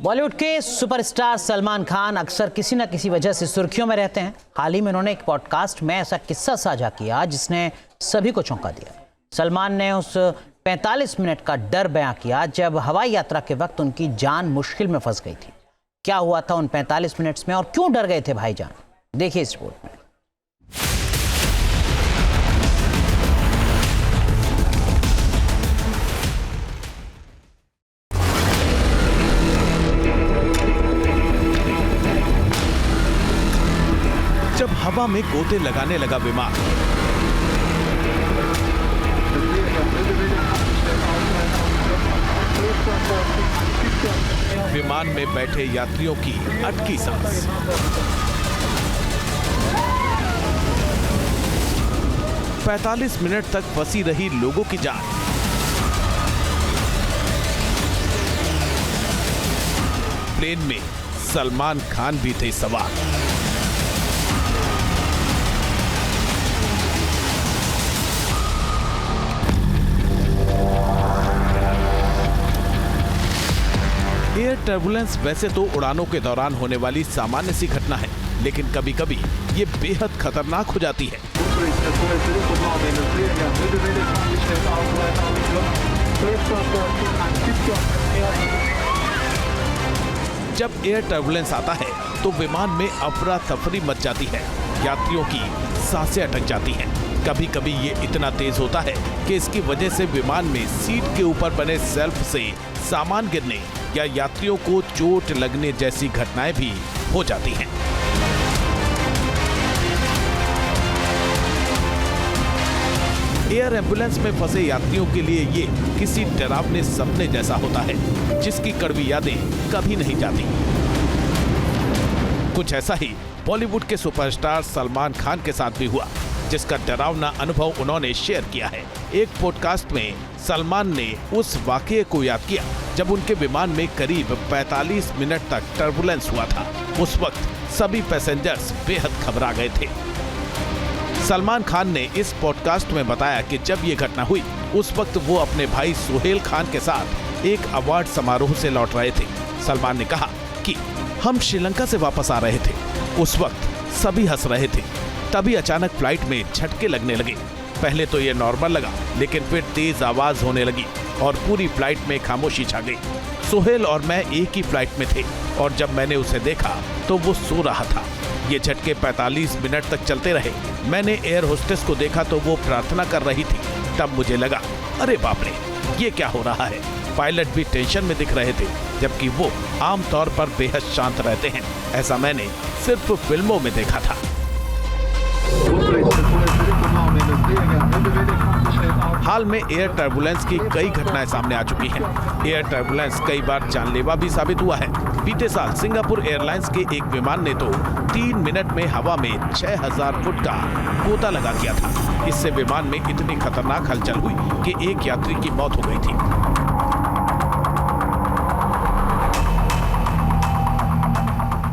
बॉलीवुड के सुपरस्टार सलमान खान अक्सर किसी न किसी वजह से सुर्खियों में रहते हैं। हाल ही में उन्होंने एक पॉडकास्ट में ऐसा किस्सा साझा किया जिसने सभी को चौंका दिया। सलमान ने उस 45 मिनट का डर बयां किया जब हवाई यात्रा के वक्त उनकी जान मुश्किल में फंस गई थी। क्या हुआ था उन 45 मिनट्स में और क्यों डर गए थे भाईजान, देखिए इस रिपोर्ट में। जब हवा में गोते लगाने लगा विमान, विमान में बैठे यात्रियों की अटकी सांस, पैंतालीस मिनट तक फंसी रही लोगों की जान, प्लेन में सलमान खान भी थे सवार। एयर टर्बुलेंस वैसे तो उड़ानों के दौरान होने वाली सामान्य सी घटना है, लेकिन कभी कभी ये बेहद खतरनाक हो जाती है। जब एयर टर्बुलेंस आता है तो विमान में अफरा तफरी मच जाती है, यात्रियों की सांसें अटक जाती हैं। कभी कभी ये इतना तेज होता है कि इसकी वजह से विमान में सीट के ऊपर बने शेल्फ से सामान गिरने या यात्रियों को चोट लगने जैसी घटनाएं भी हो जाती हैं। एयर एम्बुलेंस में फंसे यात्रियों के लिए ये किसी डरावने सपने जैसा होता है जिसकी कड़वी यादें कभी नहीं जाती। कुछ ऐसा ही बॉलीवुड के सुपरस्टार सलमान खान के साथ भी हुआ, जिसका डरावना अनुभव उन्होंने शेयर किया है। एक पॉडकास्ट में सलमान ने उस वाकये को याद किया जब उनके विमान में करीब 45 मिनट तक टर्बुलेंस हुआ था। उस वक्त सभी पैसेंजर्स बेहद घबरा गए थे। सलमान खान ने इस पॉडकास्ट में बताया कि जब ये घटना हुई उस वक्त वो अपने भाई सोहेल खान के साथ एक अवार्ड समारोह से लौट रहे थे। सलमान ने कहा कि हम श्रीलंका से वापस आ रहे थे। उस वक्त सभी हंस रहे थे। तभी अचानक फ्लाइट में झटके लगने लगे। पहले तो ये नॉर्मल लगा, लेकिन फिर तेज आवाज होने लगी और पूरी फ्लाइट में खामोशी छा गई। सोहेल और मैं एक ही फ्लाइट में थे और जब मैंने उसे देखा तो वो सो रहा था। ये झटके 45 मिनट तक चलते रहे। मैंने एयर होस्टेस को देखा तो वो प्रार्थना कर रही थी। तब मुझे लगा, अरे बाप रे, ये क्या हो रहा है। पायलट भी टेंशन में दिख रहे थे, जबकि वो आमतौर पर बेहद शांत रहते हैं। ऐसा मैंने सिर्फ फिल्मों में देखा था। हाल में एयर टर्बुलेंस की कई घटनाएं सामने आ चुकी हैं। एयर टर्बुलेंस कई बार जानलेवा भी साबित हुआ है। बीते साल सिंगापुर एयरलाइंस के एक विमान ने तो 3 मिनट में हवा में 6000 फुट का गोता लगा दिया था। इससे विमान में इतनी खतरनाक हलचल हुई कि एक यात्री की मौत हो गई थी।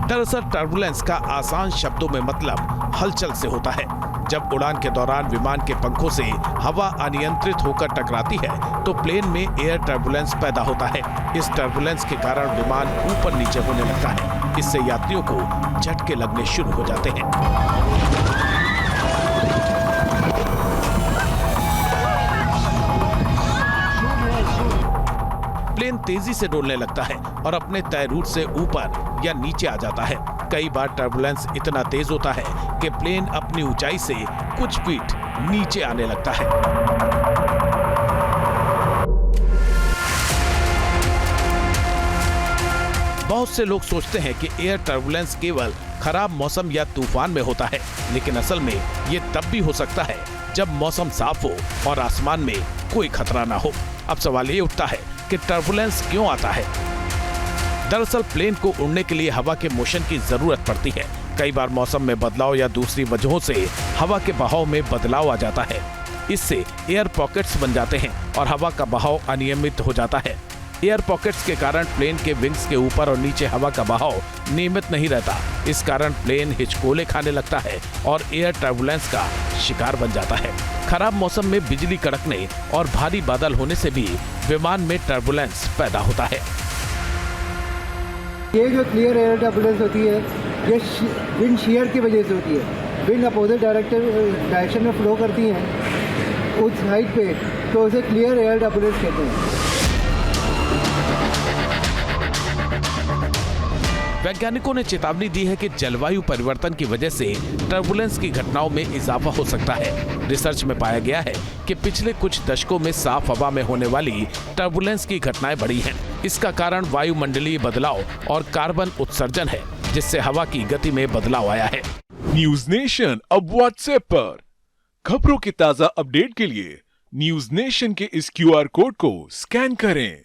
दरअसल टर्बुलेंस का आसान शब्दों में मतलब हलचल से होता है। जब उड़ान के दौरान विमान के पंखों से हवा अनियंत्रित होकर टकराती है तो प्लेन में एयर टर्बुलेंस पैदा होता है। इस टर्बुलेंस के कारण विमान ऊपर नीचे होने लगता है। इससे यात्रियों को झटके लगने शुरू हो जाते हैं। प्लेन तेजी से डोलने लगता है और अपने तय रूट से ऊपर या नीचे आ जाता है। कई बार टर्बुलेंस इतना तेज होता है कि प्लेन अपनी ऊंचाई से कुछ फीट नीचे आने लगता है। बहुत से लोग सोचते हैं कि एयर टर्बुलेंस केवल खराब मौसम या तूफान में होता है, लेकिन असल में ये तब भी हो सकता है जब मौसम साफ हो और आसमान में कोई खतरा ना हो। अब सवाल ये उठता है कि टर्बुलेंस क्यों आता है। दरअसल प्लेन को उड़ने के लिए हवा के मोशन की जरूरत पड़ती है। कई बार मौसम में बदलाव या दूसरी वजहों से हवा के बहाव में बदलाव आ जाता है। इससे एयर पॉकेट्स बन जाते हैं और हवा का बहाव अनियमित हो जाता है। एयर पॉकेट्स के कारण प्लेन के विंग्स के ऊपर और नीचे हवा का बहाव नियमित नहीं रहता। इस कारण प्लेन हिचकोले खाने लगता है और एयर टर्बुलेंस का शिकार बन जाता है। खराब मौसम में बिजली कड़कने और भारी बादल होने से भी विमान में टर्बुलेंस पैदा होता है। ये जो क्लियर एयर टर्बुलेंस होती है ये विंड शीयर की वजह से होती है। विंड अपोजिट डायरेक्शन में फ्लो करती हैं उस हाइट पे, तो उसे क्लियर एयर टर्बुलेंस कहते हैं। वैज्ञानिकों ने चेतावनी दी है कि जलवायु परिवर्तन की वजह से टर्बुलेंस की घटनाओं में इजाफा हो सकता है। रिसर्च में पाया गया है कि पिछले कुछ दशकों में साफ हवा में होने वाली टर्बुलेंस की घटनाएं बढ़ी हैं। इसका कारण वायुमंडलीय बदलाव और कार्बन उत्सर्जन है, जिससे हवा की गति में बदलाव आया है। न्यूज नेशन अब व्हाट्सएप पर खबरों की ताजा अपडेट के लिए न्यूज नेशन के इस QR कोड को स्कैन करें।